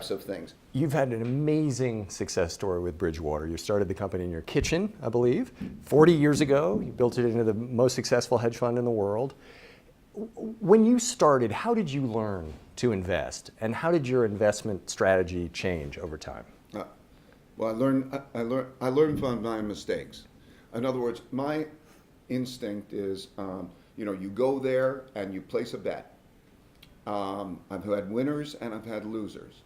types of things. You've had an amazing success story with Bridgewater. You started the company in your kitchen, I believe. 40 years ago, you built it into the most successful hedge fund in the world. When you started, how did you learn to invest? And how did your investment strategy change over time? Well, I learned from my mistakes. In other words, my instinct is, you go there and you place a bet. I've had winners and I've had losers.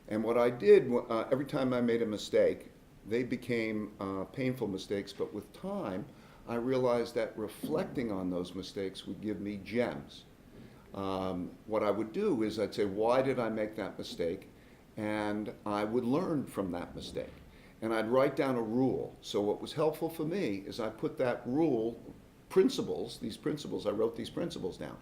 And what I did, every time I made a mistake, they became painful mistakes, but with time, I realized that reflecting on those mistakes would give me gems. What I would do is I'd say, why did I make that mistake? And I would learn from that mistake. And I'd write down a rule. So what was helpful for me is I put that rule, I wrote these principles down.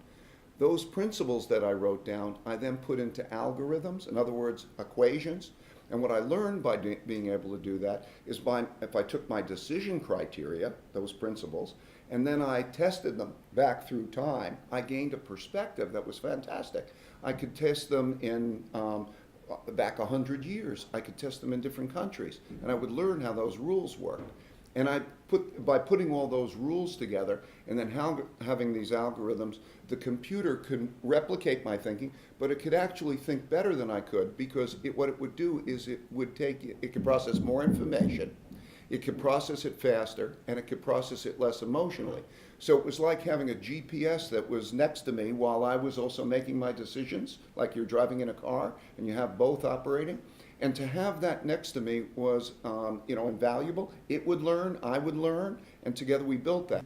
Those principles that I wrote down, I then put into algorithms, in other words, equations. And what I learned by being able to do that is if I took my decision criteria, those principles, and then I tested them back through time, I gained a perspective that was fantastic. I could test them in back 100 years. I could test them in different countries, and I would learn how those rules worked. And by putting all those rules together and then having these algorithms, the computer could replicate my thinking, but it could actually think better than I could, because what it would do is it could process more information, it could process it faster, and it could process it less emotionally. So it was like having a GPS that was next to me while I was also making my decisions, like you're driving in a car and you have both operating. And to have that next to me was, invaluable. It would learn, I would learn, and together we built that.